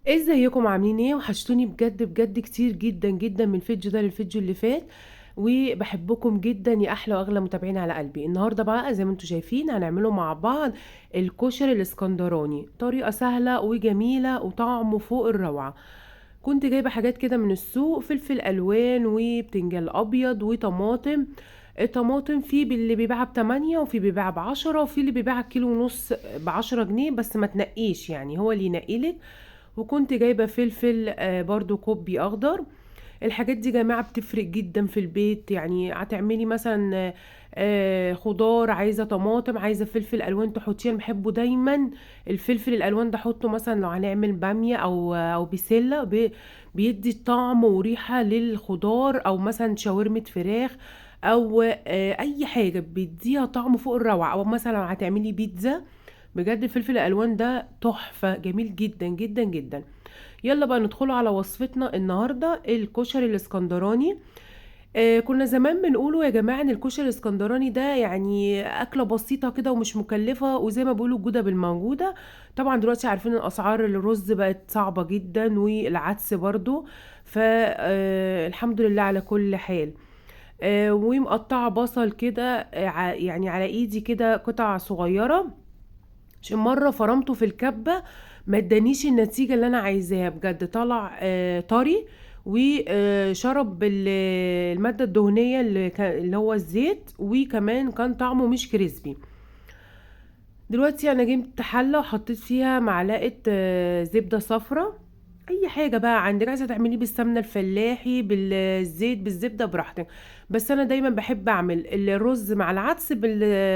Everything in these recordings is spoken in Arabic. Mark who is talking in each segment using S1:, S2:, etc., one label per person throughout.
S1: ازيكم عاملين ايه؟ وحشتوني بجد بجد كتير جدا جدا من الفيديو ده للفيديو اللي فات. وبحبكم جدا يا احلى واغلى متابعين على قلبي. النهارده بقى زي ما انتم شايفين هنعمله مع بعض الكشري الاسكندراني، طريقه سهله وجميله وطعمه فوق الروعه. كنت جايبه حاجات كده من السوق، فلفل الوان وبتنجان ابيض وطماطم. الطماطم في اللي بيبيعها ب8 وفي بيبيعها ب10 وفي اللي بيبيعها كيلو ونص ب10 جنيه، بس ما تنقيش يعني، هو اللي ينقيلك. وكنت جايبة فلفل برضو كوبي اخضر. الحاجات دي جماعة بتفرق جدا في البيت، يعني هتعملي مثلا خضار، عايزة طماطم، عايزة فلفل الوان تحطيه. انا بحبه دايما الفلفل الالوان ده، احطه مثلا لو هنعمل بامية او بسلة، بيدي طعم وريحة للخضار، او مثلا شاورمة فراخ، او اي حاجة بيديها طعم فوق الروعة. او مثلا لو هتعملي بيتزا، بجد الفلفل الالوان ده تحفة، جميل جدا جدا جدا. يلا بقى ندخلوا على وصفتنا النهاردة، الكشري الاسكندراني. كنا زمان بنقوله يا جماعة ان الكشري الاسكندراني ده يعني اكلة بسيطة كده ومش مكلفة، وزي ما بيقولوا الجودة بالموجودة. طبعا دلوقتي عارفين ان اسعار الرز بقت صعبة جدا، والعدس برضو. فالحمد لله على كل حال. ومقطعة بصل كده، يعني على ايدي كده قطع صغيرة، عشان مرة فرمته في الكبة ما ادانيش النتيجة اللي انا عايزاها. بجد طلع طري، وشرب المادة الدهنية اللي هو الزيت، وكمان كان طعمه مش كريسبي. دلوقتي انا جبت حلة وحطيت فيها معلقة زبدة صفرة. اي حاجة بقى عندك، عايزة تعمليه بالسمنة الفلاحي، بالزيت، بالزبدة، براحتك. بس انا دايما بحب اعمل الرز مع العدس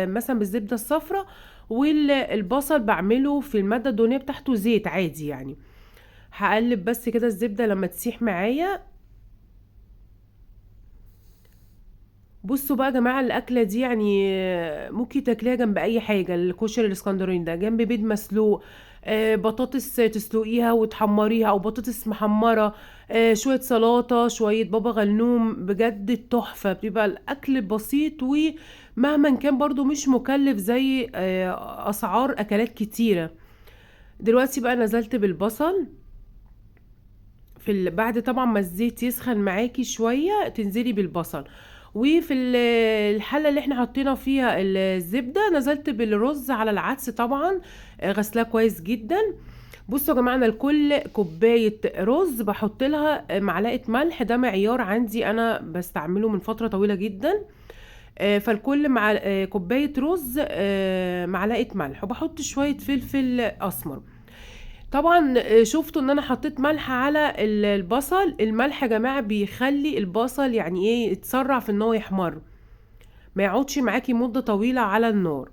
S1: مثلا بالزبدة الصفرة. والبصل بعمله في المادة الدهنية بتاعته زيت عادي يعني. هقلب بس كده الزبدة لما تسيح معايا. بصوا بقى يا جماعة، الأكلة دي يعني ممكن تاكليها جنب أي حاجة. الكشري الاسكندراني ده جنب بيض مسلوق، بطاطس تسلقيها وتحمريها، أو بطاطس محمرة، شوية سلطة، شوية بابا غنوم. بجد تحفة، بيبقى الأكل بسيط، ومهما كان برضو مش مكلف زي أسعار أكلات كتيرة. دلوقتي بقى نزلت بالبصل بعد طبعا ما الزيت يسخن معاكي شوية تنزلي بالبصل. وفي الحلة اللي احنا حطينا فيها الزبدة، نزلت بالرز على العدس طبعا، غسلاه كويس جدا. بصوا يا جماعة، انا لكل كوباية رز بحط لها معلقة ملح، ده معيار عندي انا بستعمله من فترة طويلة جدا. فالكل مع كوباية رز معلقة ملح، وبحط شوية فلفل اسمر. طبعا شفتوا ان انا حطيت ملح على البصل. الملح يا جماعة بيخلي البصل يعني ايه، يتسرع في ان هو يحمر، ما يقعدش معاكي مدة طويلة على النار.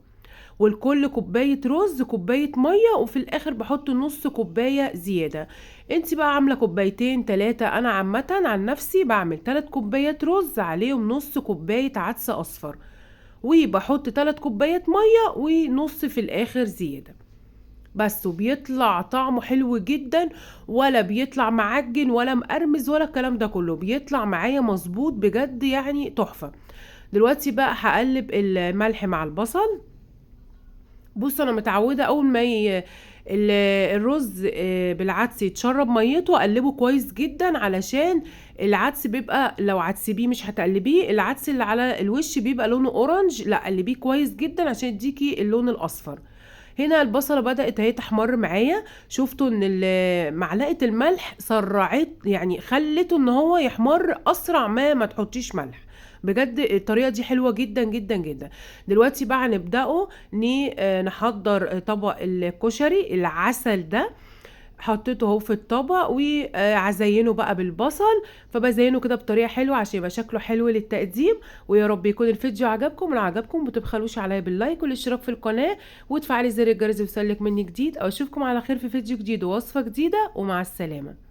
S1: والكل كوباية رز كوباية مية، وفي الاخر بحط نص كوباية زيادة. انت بقى عاملة كوبايتين تلاتة، انا عامة عن نفسي بعمل 3 كوبايات رز عليهم نص كوباية عدس اصفر، وبحط 3 كوبايات مية ونص في الاخر زيادة بس. وبيطلع طعمه حلو جدا، ولا بيطلع معجن ولا مقرمز ولا الكلام ده كله، بيطلع معايا مظبوط بجد يعني تحفة. دلوقتي بقى هقلب الملح مع البصل. بص انا متعودة اول ما الرز بالعدس يتشرب ميته، اقلبه كويس جدا، علشان العدس بيبقى لو هتسيبيه مش هتقلبيه، العدس اللي على الوش بيبقى لونه اورنج، لا قلبيه كويس جدا عشان يديكي اللون الاصفر. هنا البصلة بدأت اهي تحمر معايا. شفتوا ان معلقة الملح سرعت، يعني خلته ان هو يحمر اسرع ما تحطيش ملح. بجد الطريقة دي حلوة جدا جدا جدا. دلوقتي بقى هنبدأه نحضر طبق الكشري. العسل ده حطيته اهو في الطبق، وهزينه بقى بالبصل. فبزينه كده بطريقه حلوه عشان يبقى شكله حلو للتقديم. ويا رب يكون الفيديو عجبكم، ولو عجبكم ما تبخلوش عليا باللايك والاشتراك في القناه، وتفعلي زر الجرس يوصلك مني جديد. او اشوفكم على خير في فيديو جديد ووصفه جديده، ومع السلامه.